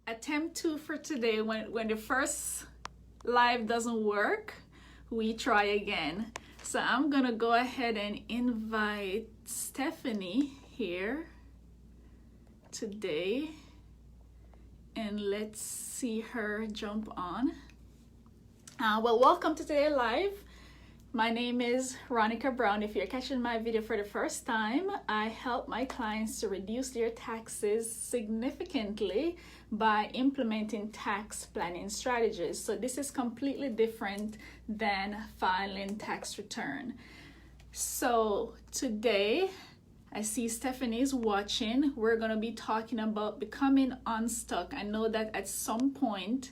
attempt two for today. When the first live doesn't work, we try again. So I'm gonna go ahead and invite Stephanie here today, and let's see her jump on. Well, welcome to today live. My name is Ronica Brown. If you're catching my video for the first time, I help my clients to reduce their taxes significantly by implementing tax planning strategies. So this is completely different than filing tax return. So today, I see Stephanie's watching. We're going to be talking about becoming unstuck. I know that at some point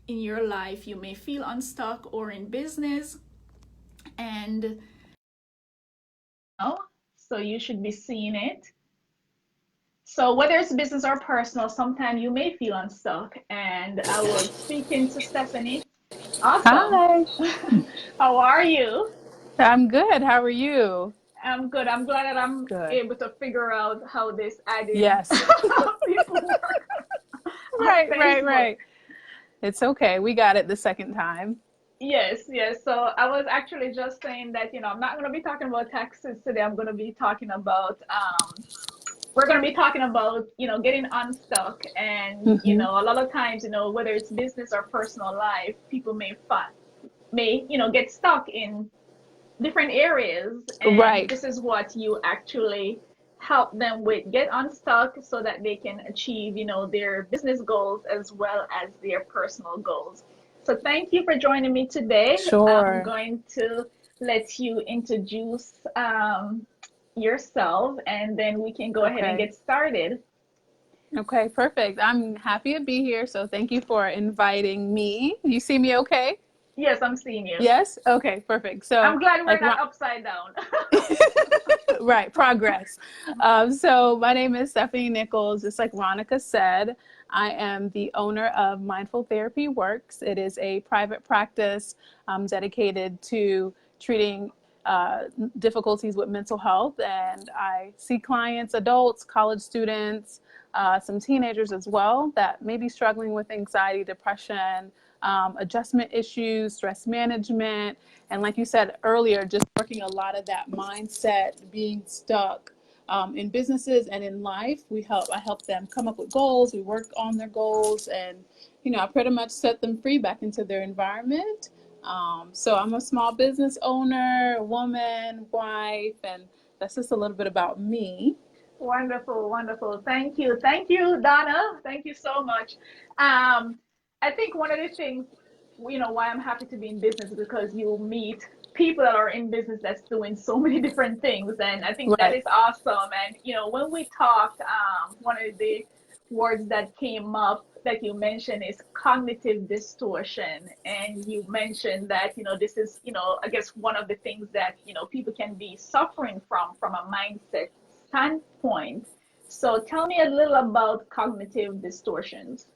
in your life, you may feel unstuck or in business, and so you should be seeing it. So whether it's business or personal, sometimes you may feel unstuck. And I was speaking to Stephanie. Awesome. Hi, How are you? I'm good. How are you? I'm good. I'm glad that I'm Good. able to figure out how this adding Yes. people work on Facebook. Right. It's okay. We got it the second time. Yes. So I was actually just saying that, I'm not going to be talking about taxes today. I'm going to be talking about, we're going to be talking about, getting unstuck. And, Hmm. a lot of times, whether it's business or personal life, people may get stuck in different areas. And Right. this is what you actually help them with: get unstuck so that they can achieve, their business goals as well as their personal goals. So thank you for joining me today. I'm Sure. going to let you introduce yourself, and then we can go ahead and Okay. get started. Okay, perfect. I'm happy to be here. So thank you for inviting me. You see me okay? Yes, I'm seeing you. Yes? Okay, perfect. I'm So, glad we're like, not upside down. right, progress. So my name is Stephanie Nichols. Just like Monica said, I am the owner of Mindful Therapy Works. It is a private practice dedicated to treating difficulties with mental health. And I see clients, adults, college students, some teenagers as well that may be struggling with anxiety, depression, adjustment issues, stress management, and like you said earlier, just working a lot of that mindset, being stuck in businesses and in life. I help them come up with goals. We work on their goals, and I pretty much set them free back into their environment. So I'm a small business owner, woman, wife, and that's just a little bit about me. Wonderful. Thank you, Donna. Thank you so much. Um, I think one of the things, why I'm happy to be in business is because you meet people that are in business that's doing so many different things, and I think that Right. is awesome. And when we talked, one of the words that came up that you mentioned is cognitive distortion, and you mentioned that this is I guess one of the things that people can be suffering from a mindset standpoint. So tell me a little about cognitive distortions.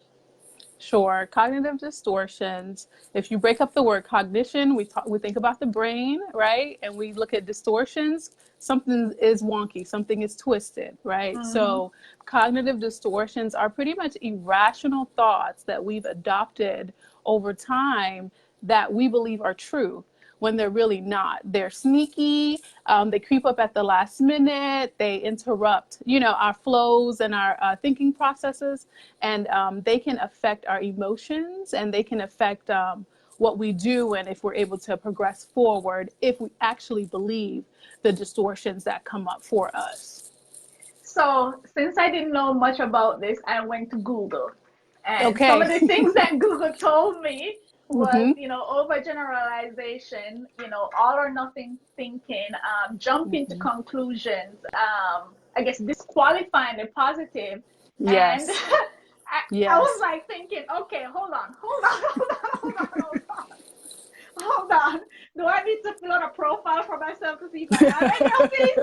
Sure. Cognitive distortions. If you break up the word cognition, we think about the brain, right? And we look at distortions. Something is wonky, something is twisted, right? Mm-hmm. So cognitive distortions are pretty much irrational thoughts that we've adopted over time that we believe are true when they're really not. They're sneaky. They creep up at the last minute. They interrupt, our flows and our thinking processes, and they can affect our emotions, and they can affect what we do, and if we're able to progress forward, if we actually believe the distortions that come up for us. So, since I didn't know much about this, I went to Google. And some Okay. of the things that Google told me was, Hmm. overgeneralization, all or nothing thinking, jumping to Hmm. conclusions, I guess disqualifying the positive. And Yes. I was Yes. like thinking, okay, hold on. Do I need to fill out a profile for myself to see if I have any of these?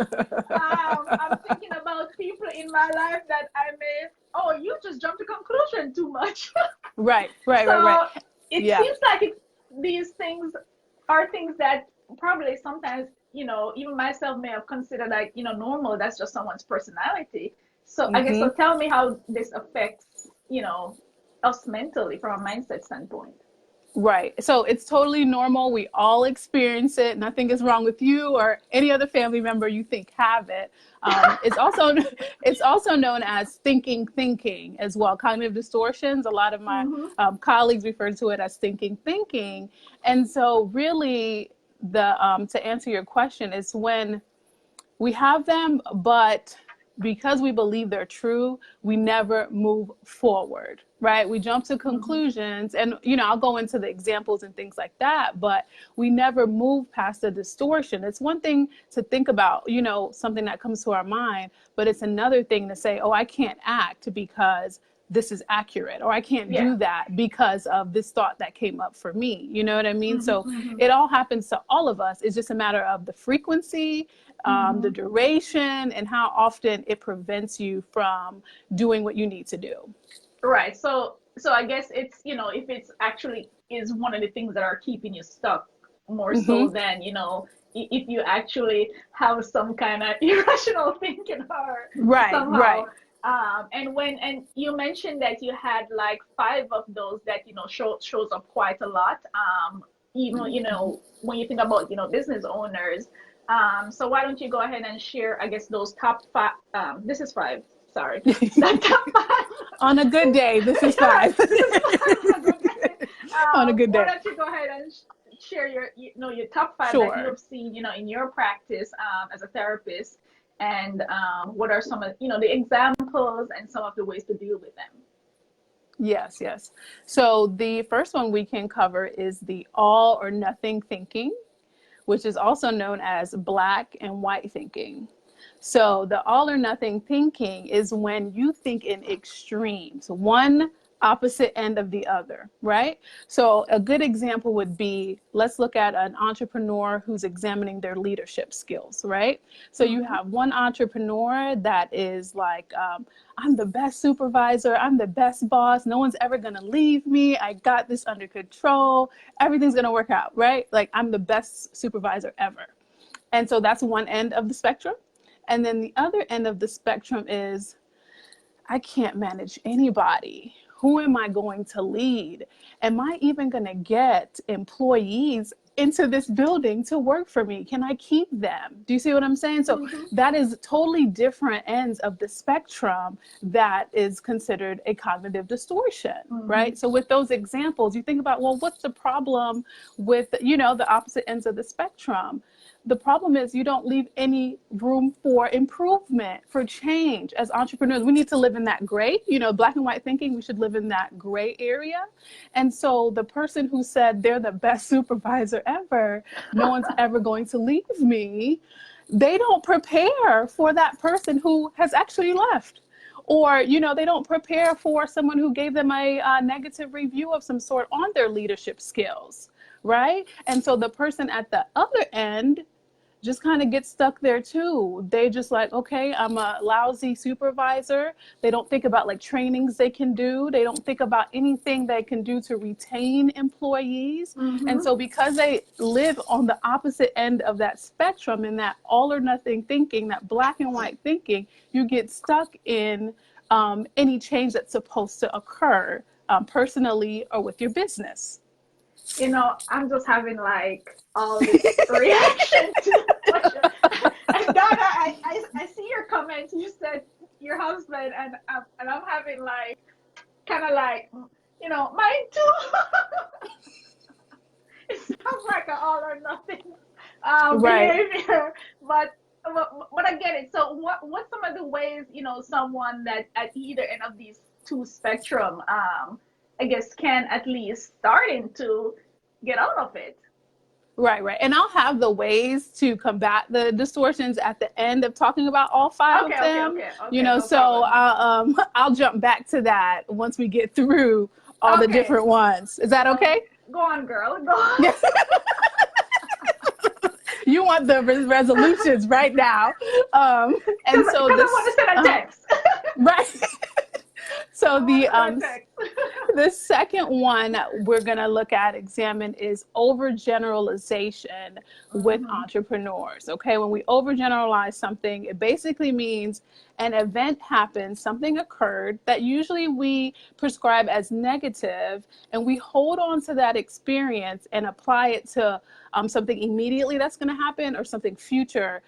I'm thinking about people in my life that I may, oh, you just jumped to conclusion too much. Right. So it Yeah. seems like these things are things that probably sometimes, even myself may have considered like, normal. That's just someone's personality. So I guess, Hmm. so tell me how this affects, us mentally from a mindset standpoint. Right. So it's totally normal. We all experience it. Nothing is wrong with you or any other family member you think have it. It's also it's also known as thinking as well. Cognitive distortions. A lot of my Mm-hmm. colleagues refer to it as thinking. And so really, the to answer your question is when we have them, but because we believe they're true, we never move forward, right? We jump to Mm-hmm. conclusions and, I'll go into the examples and things like that, but we never move past the distortion. It's one thing to think about, something that comes to our mind, but it's another thing to say, oh, I can't act because this is accurate, or I can't Yeah. do that because of this thought that came up for me. You know what I mean? Mm-hmm. So Mm-hmm. it all happens to all of us. It's just a matter of the frequency, the Mm-hmm. duration, and how often it prevents you from doing what you need to do. Right. So I guess it's, if it's actually is one of the things that are keeping you stuck more so Mm-hmm. than, if you actually have some kind of irrational thinking or Right, somehow. right. And you mentioned that you had like five of those that, shows up quite a lot. Even, when you think about, business owners. So why don't you go ahead and share, I guess, those top five, this is five, sorry. That top five. On a good day, this is Yeah, five. this is fun. Okay. On a good Why day. don't you go ahead and share your top five that you Sure. have seen, in your practice as a therapist, and what are some of, the examples and some of the ways to deal with them? Yes, yes. So the first one we can cover is the all or nothing thinking, which is also known as black and white thinking. So the all or nothing thinking is when you think in extremes, one opposite end of the other, right? So a good example would be, let's look at an entrepreneur who's examining their leadership skills, right? So you Mm-hmm. have one entrepreneur that is like, I'm the best supervisor, I'm the best boss, no one's ever gonna leave me, I got this under control, everything's gonna work out, right? Like I'm the best supervisor ever. And so that's one end of the spectrum. And then the other end of the spectrum is, I can't manage anybody. Who am I going to lead? Am I even going to get employees into this building to work for me? Can I keep them? Do you see what I'm saying? So Mm-hmm. that is totally different ends of the spectrum that is considered a cognitive distortion, Mm-hmm. right? So with those examples, you think about, well, what's the problem with, the opposite ends of the spectrum? The problem is you don't leave any room for improvement, for change. As entrepreneurs, we need to live in that gray, black and white thinking, we should live in that gray area. And so the person who said they're the best supervisor ever, no one's ever going to leave me, they don't prepare for that person who has actually left. Or, they don't prepare for someone who gave them a negative review of some sort on their leadership skills, right? And so the person at the other end just kind of get stuck there too. They just like, okay, I'm a lousy supervisor. They don't think about like trainings they can do. They don't think about anything they can do to retain employees. And Mm-hmm. so because they live on the opposite end of that spectrum, in that all or nothing thinking, that black and white thinking, you get stuck in any change that's supposed to occur personally or with your business. I'm just having like all this reaction to the question. And Donna, I see your comments. You said your husband, and I'm having like kind of like, mine too. It sounds like an all or nothing Right. behavior, but I get it. So what's some of the ways, someone that at either end of these two spectrum, I guess, can at least starting to get out of it? Right, right. And I'll have the ways to combat the distortions at the end of talking about all five Okay, of them. okay, no So problem. I'll jump back to that once we get through all the Okay, different ones. Is that okay? go on, girl, go on. Yes. You want the resolutions right now. And so Because I this, want to send a text. right. So I want to send a text. The second one we're going to look at, examine, is overgeneralization with entrepreneurs. Okay, when we overgeneralize something, it basically means an event happened, something occurred that usually we prescribe as negative, and we hold on to that experience and apply it to something immediately that's going to happen, or something future,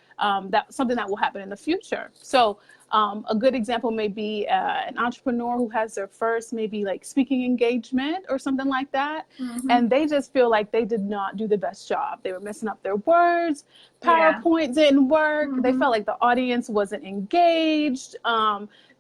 something that will happen in the future. So a good example may be an entrepreneur who has their first maybe like speaking engagement or something like that. And they just feel like they did not do the best job. They were messing up their words. PowerPoint didn't work. They felt like the audience wasn't engaged.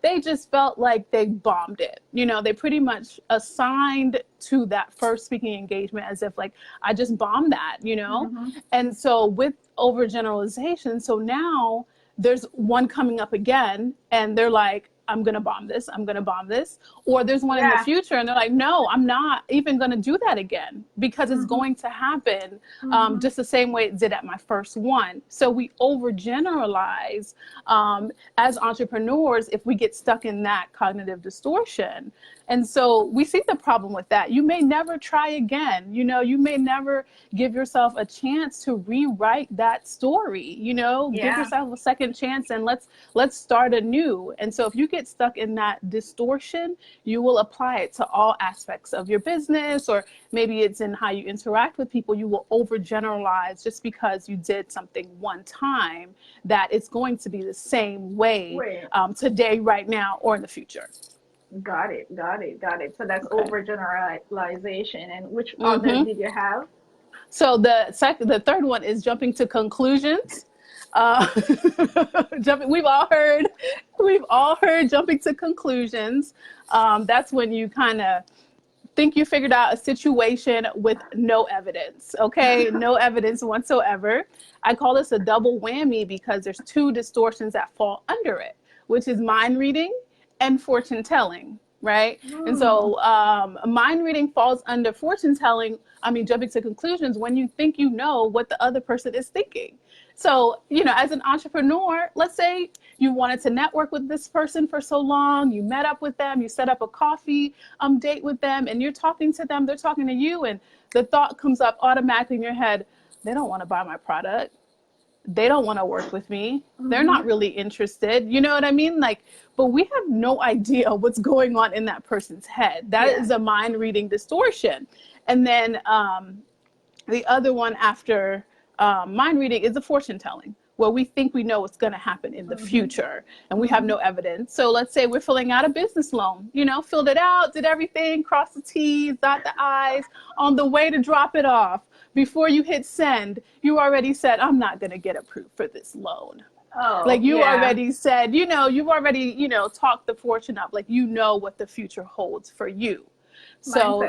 They just felt like they bombed it. You know, they pretty much assigned to that first speaking engagement as if like, I just bombed that, you know? And so with overgeneralization, so now there's one coming up again and they're like, I'm going to bomb this. I'm going to bomb this. Or there's one in the future and they're like, no, I'm not even going to do that again, because it's going to happen just the same way it did at my first one. So we overgeneralize as entrepreneurs if we get stuck in that cognitive distortion. And so we see the problem with that. You may never try again. You know, you may never give yourself a chance to rewrite that story, you know, give yourself a second chance and let's start anew. And so if you get stuck in that distortion, you will apply it to all aspects of your business, or maybe it's in how you interact with people. You will overgeneralize just because you did something one time, that it's going to be the same way today, right now, or in the future. Got it. So that's overgeneralization. And which other did you have? So the third one is jumping to conclusions. We've all heard jumping to conclusions. That's when you kind of think you figured out a situation with no evidence. Okay, no evidence whatsoever. I call this a double whammy because there's two distortions that fall under it, which is mind reading and fortune telling, right? And so mind reading falls under fortune telling. Jumping to conclusions when you think you know what the other person is thinking. So, you know, as an entrepreneur, let's say you wanted to network with this person for so long, you met up with them, you set up a coffee date with them, and you're talking to them, they're talking to you, and the thought comes up automatically in your head, they don't want to buy my product. They don't want to work with me. They're not really interested. You know what I mean? Like, but we have no idea what's going on in that person's head. That is a mind reading distortion. And then the other one after mind reading is the fortune telling, where we think we know what's going to happen in the future and we have no evidence. So let's say we're filling out a business loan, you know, filled it out, did everything, crossed the T's, dot the I's, on the way to drop it off. Before you hit send, you already said, I'm not going to get approved for this loan. Already said, you know, you've already, you know, talked the fortune up, like, you know what the future holds for you. So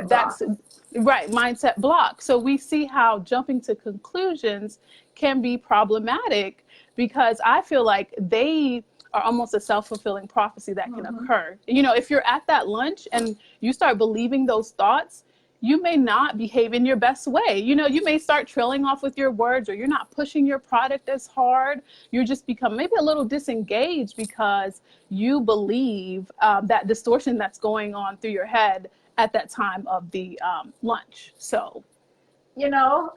mindset block. So we see how jumping to conclusions can be problematic, because I feel like they are almost a self-fulfilling prophecy that can occur. You know, if you're at that lunch and you start believing those thoughts, you may not behave in your best way. You know, you may start trailing off with your words, or you're not pushing your product as hard. You just become maybe a little disengaged because you believe that distortion that's going on through your head at that time of the lunch. So, you know,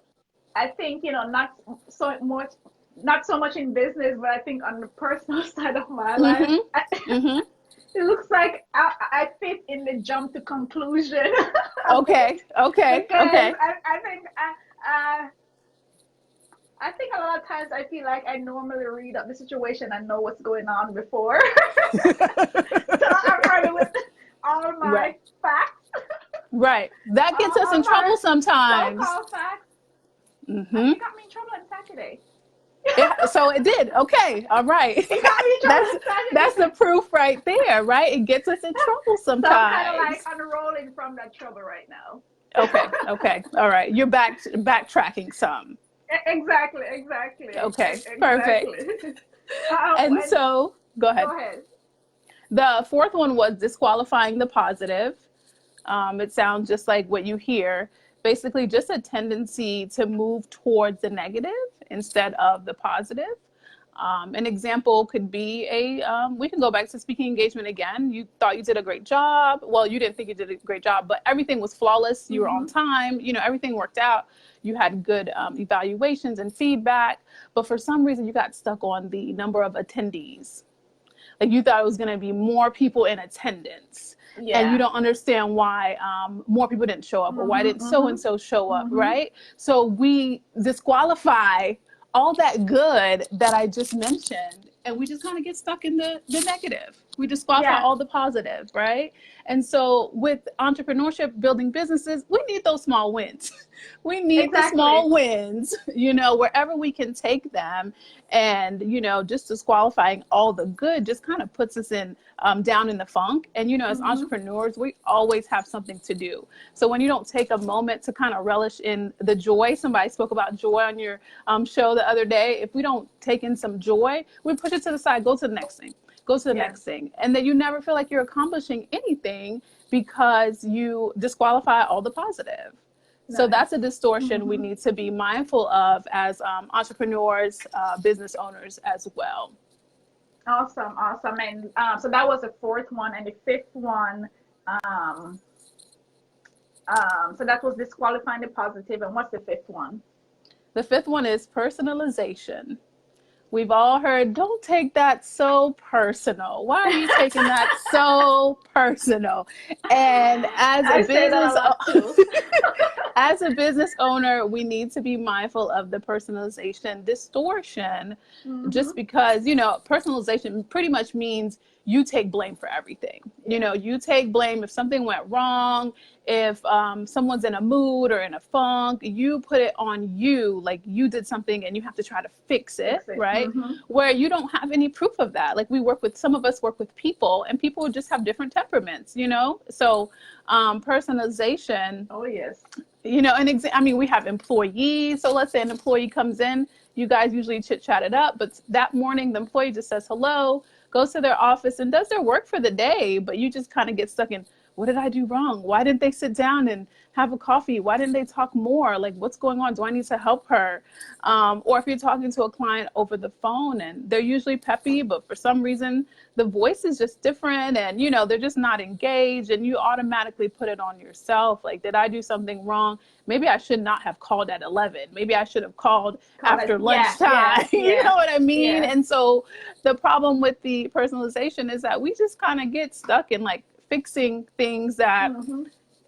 I think, you know, not so much in business, but I think on the personal side of my life, it looks like I fit in the jump to conclusion. Okay. I think a lot of times I feel like I normally read up the situation and know what's going on before. So I'm running with all my facts. Right. That gets us in trouble sometimes. So-called facts. It got me in trouble on Saturday. So it did. Okay. All right. It got me in trouble that's the proof right there, right? It gets us in trouble sometimes. So I'm kind of like unrolling from that trouble right now. Okay. All right. You're backtracking some. Exactly. Okay. Perfect. And so, go ahead. The fourth one was disqualifying the positive. It sounds just like what you hear. Basically, just a tendency to move towards the negative instead of the positive. An example could be we can go back to speaking engagement again. You thought you did a great job. Well, you didn't think you did a great job, but everything was flawless. You were on time. Everything worked out. You had good evaluations and feedback. But for some reason, you got stuck on the number of attendees. Like you thought it was going to be more people in attendance. Yeah. And you don't understand why more people didn't show up or why didn't so-and-so show up, right? So we disqualify all that good that I just mentioned, and we just kind of get stuck in the negative. We disqualify all the positive, right? And so with entrepreneurship, building businesses, we need those small wins. We need the small wins, wherever we can take them. And, just disqualifying all the good just kind of puts us in down in the funk. And, as entrepreneurs, we always have something to do. So when you don't take a moment to kind of relish in the joy, somebody spoke about joy on your show the other day. If we don't take in some joy, we push it to the side, go to the next thing. Go to the next thing. And then you never feel like you're accomplishing anything because you disqualify all the positive. Nice. So that's a distortion we need to be mindful of as entrepreneurs, business owners as well. Awesome. And so that was the fourth one. And the fifth one, so that was disqualifying the positive. And what's the fifth one? The fifth one is personalization. We've all heard, don't take that so personal. Why are you taking that so personal? And as a business owner, we need to be mindful of the personalization distortion, just because, personalization pretty much means you take blame for everything. You take blame if something went wrong, if someone's in a mood or in a funk, you put it on you, like you did something and you have to try to fix it. Right? Where you don't have any proof of that. Like some of us work with people, and people just have different temperaments, So personalization. Oh, yes. We have employees. So let's say an employee comes in, you guys usually chit-chat it up, but that morning the employee just says hello, goes to their office and does their work for the day, but you just kind of get stuck in, what did I do wrong? Why didn't they sit down and have a coffee? Why didn't they talk more? Like, what's going on? Do I need to help her? Or if you're talking to a client over the phone and they're usually peppy, but for some reason the voice is just different and, they're just not engaged, and you automatically put it on yourself. Like, did I do something wrong? Maybe I should not have called at 11. Maybe I should have called after lunchtime. You know what I mean? Yeah. And so the problem with the personalization is that we just kind of get stuck in like fixing things that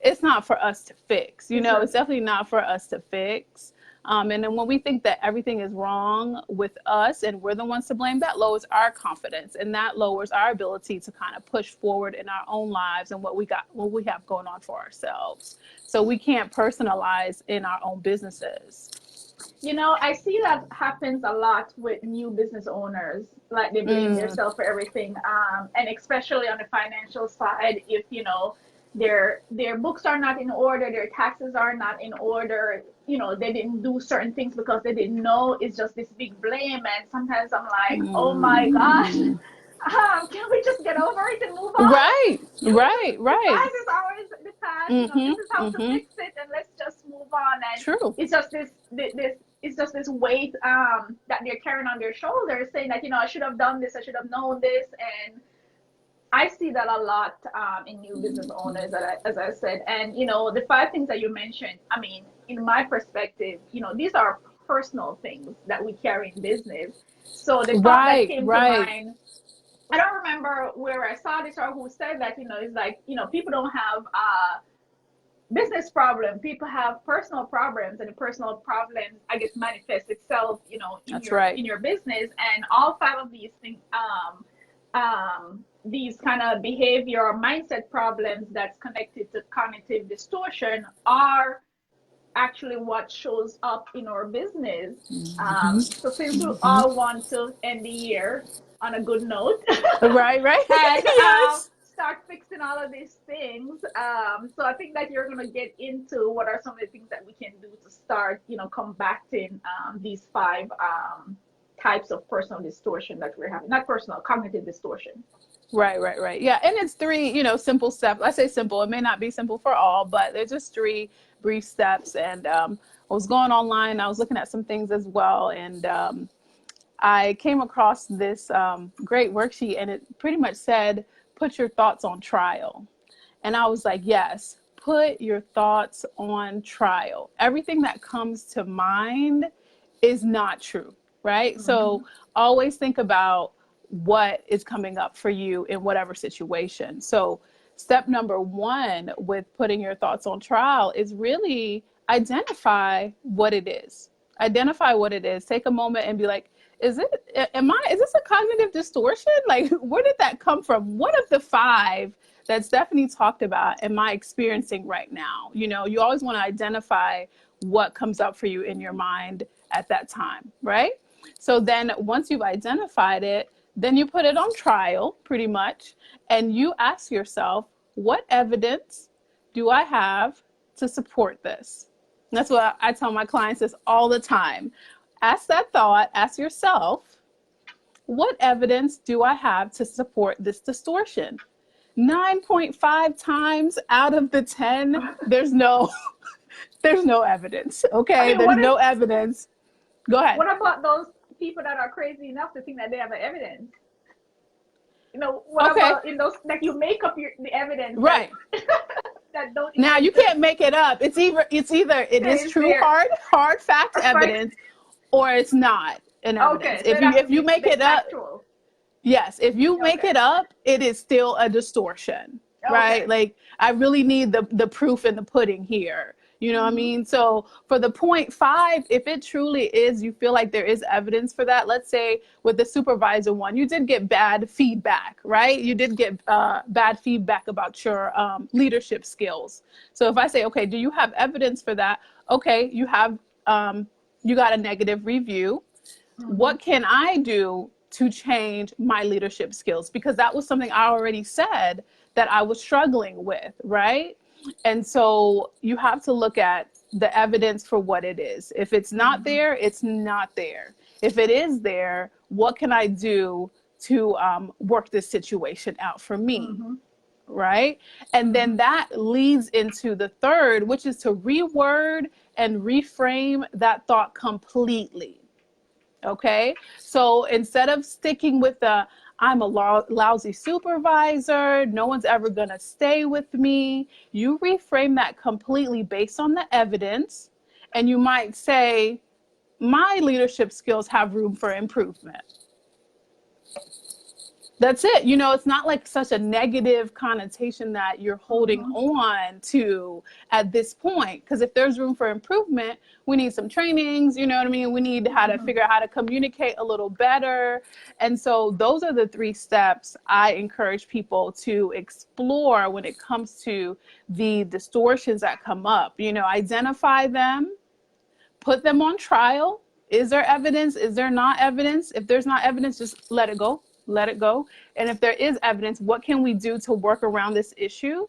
it's not for us to fix. It's definitely not for us to fix. And then when we think that everything is wrong with us and we're the ones to blame, that lowers our confidence, and that lowers our ability to kind of push forward in our own lives and what we have going on for ourselves. So we can't personalize in our own businesses. I see that happens a lot with new business owners. Like, they blame themselves for everything. And especially on the financial side, if, their books are not in order, their taxes are not in order, they didn't do certain things because they didn't know, it's just this big blame. And sometimes I'm like, oh my gosh, can we just get over it and move on? Right. The past is always the past. This is how to fix it, and let's just move on. And True. It's just this weight that they're carrying on their shoulders, saying that, I should have done this, I should have known this. And I see that a lot in new business owners, as I said. And, the 5 things that you mentioned, in my perspective, these are personal things that we carry in business. So the thought that came to mind, I don't remember where I saw this or who said that, it's like, people don't have business problem. People have personal problems, and the personal problems, I guess, manifest itself, in your business. And all 5 of these things, these kind of behavior or mindset problems that's connected to cognitive distortion are actually what shows up in our business. So since we all want to end the year on a good note, right, and start fixing all of these things. So I think that you're going to get into what are some of the things that we can do to start, combating these 5 types of personal distortion that we're having. Not personal, cognitive distortion. Right. Yeah, and it's 3, simple steps. I say simple. It may not be simple for all, but there's just 3 brief steps. And I was going online, I was looking at some things as well, and I came across this great worksheet, and it pretty much said, put your thoughts on trial. And I was like, yes, put your thoughts on trial. Everything that comes to mind is not true, right? Mm-hmm. So always think about what is coming up for you in whatever situation. So step number one with putting your thoughts on trial is really identify what it is. Identify what it is. Take a moment and be like, is this a cognitive distortion? Like, where did that come from? What of the five that Stephanie talked about am I experiencing right now? You know, you always want to identify what comes up for you in your mind at that time, right? So then once you've identified it, then you put it on trial pretty much, and you ask yourself, what evidence do I have to support this? And that's what I tell my clients this all the time. Ask that thought, ask yourself, what evidence do I have to support this distortion? 9.5 times out of the 10, there's no evidence. I Okay, mean, there's no evidence. Go ahead. what about those people that are crazy enough to think that they have the evidence? You know, what Okay. about in those, like, you make up the evidence, Right. that don't Now you can't make it up. It's either it is it's true there. hard fact evidence, or it's not an evidence. Okay, so If you make it up, factual. yes, if you make Okay. it up, it is still a distortion, right? Okay. Like, I really need the proof in the pudding here. You know what I mean? So for the 0.5, if it truly is, you feel like there is evidence for that. Let's say with the supervisor one, you did get bad feedback, right? You did get bad feedback about your leadership skills. So if I say, okay, do you have evidence for that? Okay, you have, you got a negative review. What can I do to change my leadership skills? Because that was something I already said that I was struggling with, right? And so you have to look at the evidence for what it is. If it's not there, it's not there. If it is there, what can I do to work this situation out for me? Right? And then that leads into the third, which is to reword and reframe that thought completely. Okay, so instead of sticking with the I'm a lousy supervisor, no one's ever going to stay with me, you reframe that completely based on the evidence. And you might say, my leadership skills have room for improvement. That's it. You know, it's not like such a negative connotation that you're holding on to at this point. Because if there's room for improvement, we need some trainings, you know what I mean? We need how to figure out how to communicate a little better. And so those are the 3 steps I encourage people to explore when it comes to the distortions that come up. You know, identify them, put them on trial. Is there evidence? Is there not evidence? If there's not evidence, just let it go. Let it go. And if there is evidence, what can we do to work around this issue?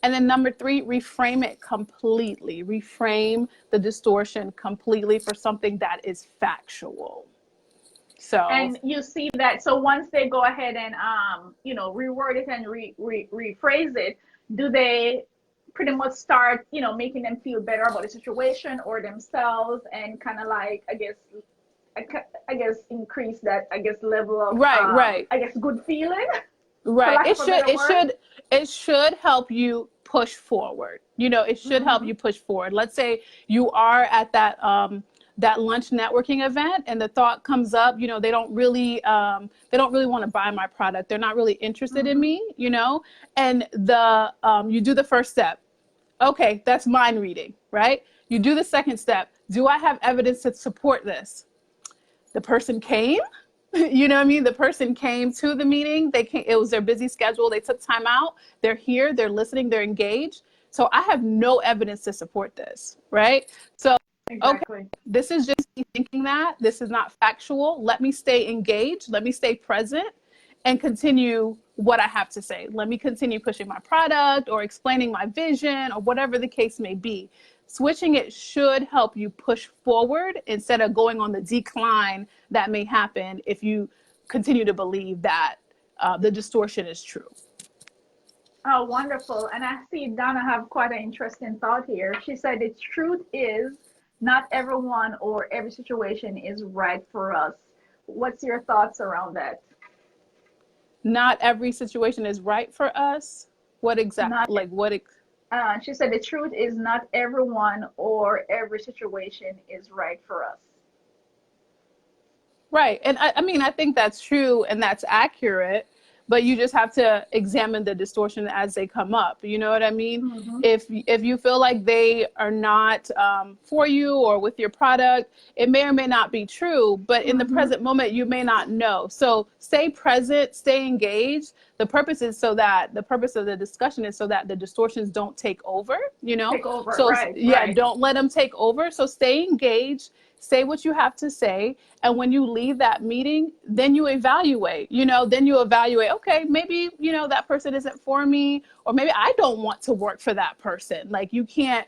And then number 3, reframe it completely. Reframe the distortion completely for something that is factual. So, And you see that, so once they go ahead and you know, reword it and rephrase it, do they pretty much start, you know, making them feel better about the situation or themselves, and kind of like, I guess increase that, I guess, level of right. I guess good feeling. Right. It should help you push forward. You know, it should help you push forward. Let's say you are at that that lunch networking event, and the thought comes up, you know, they don't really want to buy my product. They're not really interested in me, you know, and you do the first step. Okay, that's mind reading, right? You do the second step. Do I have evidence to support this? The person came, you know what I mean? The person came to the meeting. It was their busy schedule. They took time out. They're here. They're listening. They're engaged. So I have no evidence to support this, right? So, Exactly. okay, this is just me thinking that. This is not factual. Let me stay engaged. Let me stay present and continue what I have to say. Let me continue pushing my product or explaining my vision or whatever the case may be. Switching it should help you push forward instead of going on the decline that may happen if you continue to believe that the distortion is true. Oh, wonderful. And I see Donna have quite an interesting thought here. She said the truth is not everyone or every situation is right for us. What's your thoughts around that? Not every situation is right for us. What exact, Not, like what? she said the truth is not everyone or every situation is right for us. Right. And I mean, I think that's true and that's accurate, but you just have to examine the distortion as they come up. You know what I mean? Mm-hmm. If you feel like they are not for you or with your product, it may or may not be true, but in the Mm-hmm. present moment, you may not know. So stay present, stay engaged. The purpose of the discussion is so that the distortions don't take over, you know? Take over, So right, yeah, right. don't let them take over. So stay engaged, say what you have to say, and when you leave that meeting, then you evaluate, okay, maybe, that person isn't for me, or maybe I don't want to work for that person. Like you can't,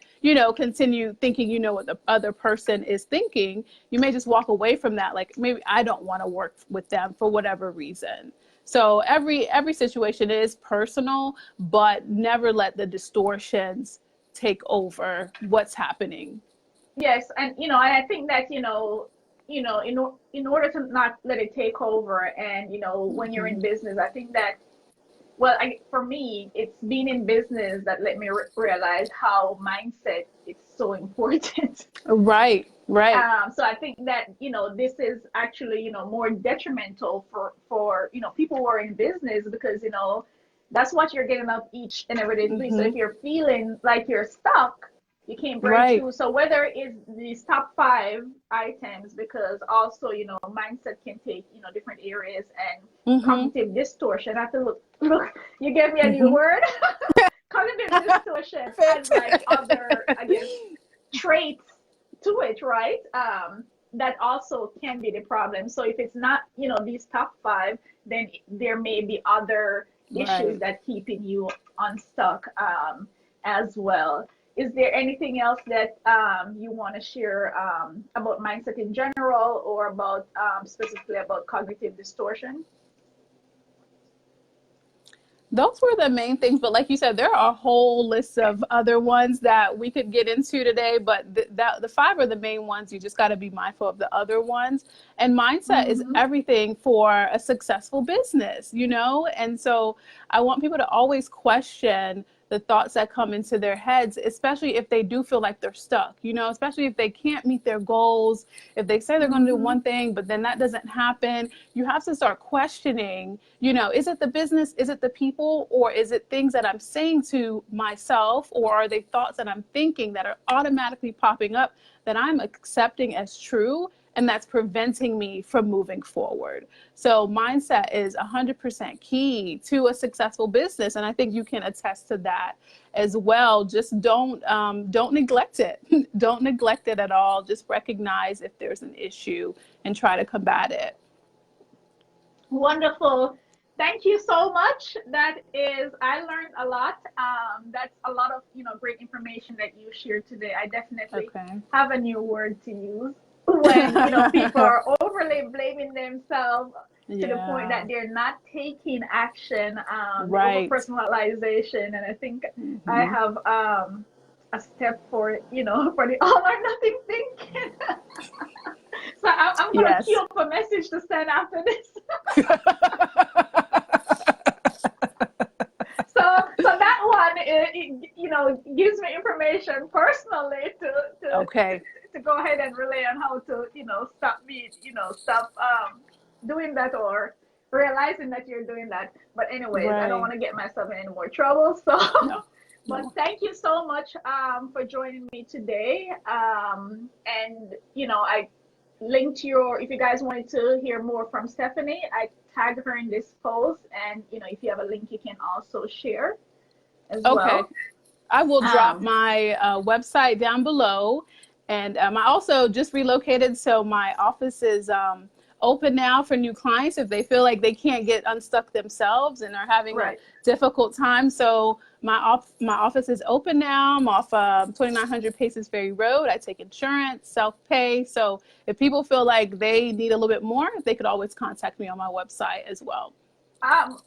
continue thinking, what the other person is thinking. You may just walk away from that. Like maybe I don't want to work with them for whatever reason. So every situation is personal, but never let the distortions take over what's happening. Yes, and and I think that in order to not let it take over, and when you're in Mm-hmm. business, I think that, well, for me, it's being in business that let me realize how mindset is so important. Right, right. So I think that this is actually more detrimental for people who are in business, because that's what you're getting up each and every day to do. So Mm-hmm. if you're feeling like you're stuck, you can't break Right. through. So whether it's these top 5 items, because also mindset can take different areas, and Mm-hmm. cognitive distortion. I have to look. You gave me a new Mm-hmm. word. Cognitive distortion has Perfect. like other, I guess, traits to it, right? That also can be the problem. So if it's not, these top 5, then there may be other issues Right. that keeping you unstuck, as well. Is there anything else that you want to share about mindset in general, or about specifically about cognitive distortion? Those were the main things, but like you said, there are a whole list of other ones that we could get into today, but the 5 are the main ones. You just got to be mindful of the other ones. And mindset is Mm-hmm. everything for a successful business, And so I want people to always question the thoughts that come into their heads, especially if they do feel like they're stuck, especially if they can't meet their goals, if they say they're going to do Mm-hmm. one thing, but then that doesn't happen. You have to start questioning, is it the business? Is it the people? Or is it things that I'm saying to myself? Or are they thoughts that I'm thinking that are automatically popping up that I'm accepting as true? And that's preventing me from moving forward. So mindset is 100% key to a successful business, and I think you can attest to that as well. Just don't neglect it. Don't neglect it at all. Just recognize if there's an issue and try to combat it. Wonderful. Thank you so much. I learned a lot. That's a lot of, great information that you shared today. I definitely Okay. have a new word to use when, people are overly blaming themselves to the point Yeah. that they're not taking action, the over Right. personalization. And I think I Hmm. have, a step for, for the all or nothing thinking. So I'm going to queue Yes. up a message to send after this. So that one, gives me information personally Okay. to go ahead and relay on how to, stop doing that, or realizing that you're doing that. But anyways, I don't Right. want to get myself in any more trouble. So, No. but No. thank you so much for joining me today. And I linked if you guys wanted to hear more from Stephanie, I tagged her in this post, and if you have a link, you can also share as Okay. well. I will drop Um, my website down below. And I also just relocated, so my office is open now for new clients if they feel like they can't get unstuck themselves and are having a right. difficult time. So my office is open now. I'm off 2900 Paces Ferry Road. I take insurance, self-pay. So if people feel like they need a little bit more, they could always contact me on my website as well.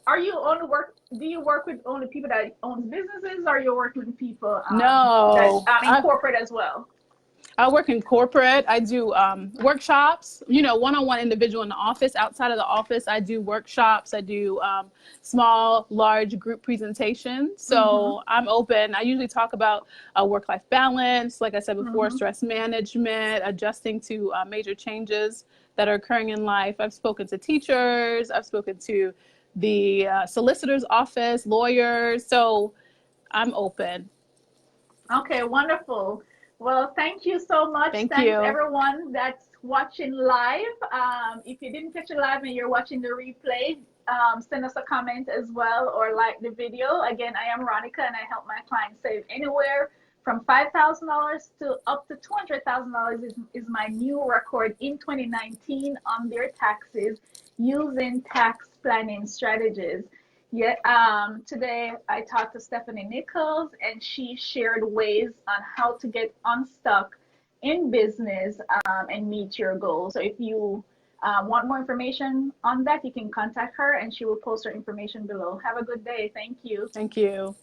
Are you only work? Do you work with only people that own businesses, or you work with people that No, in corporate as well? I work in corporate. I do workshops, you know, one-on-one individual in the office. Outside of the office, I do workshops. I do small, large group presentations. Mm-hmm. So I'm open. I usually talk about work-life balance, like I said before, Mm-hmm. stress management, adjusting to major changes that are occurring in life. I've spoken to teachers. I've spoken to the solicitor's office, lawyers. So I'm open. Okay, wonderful. Well, thank you so much. Thank Thanks you. everyone that's watching live. If you didn't catch it live and you're watching the replay, send us a comment as well or like the video. Again, I am Ronica and I help my clients save anywhere from $5,000 to up to $200,000 is my new record in 2019 on their taxes using tax planning strategies. Yeah, today I talked to Stephanie Nichols and she shared ways on how to get unstuck in business and meet your goals. So if you want more information on that, you can contact her and she will post her information below. Have a good day. Thank you. Thank you.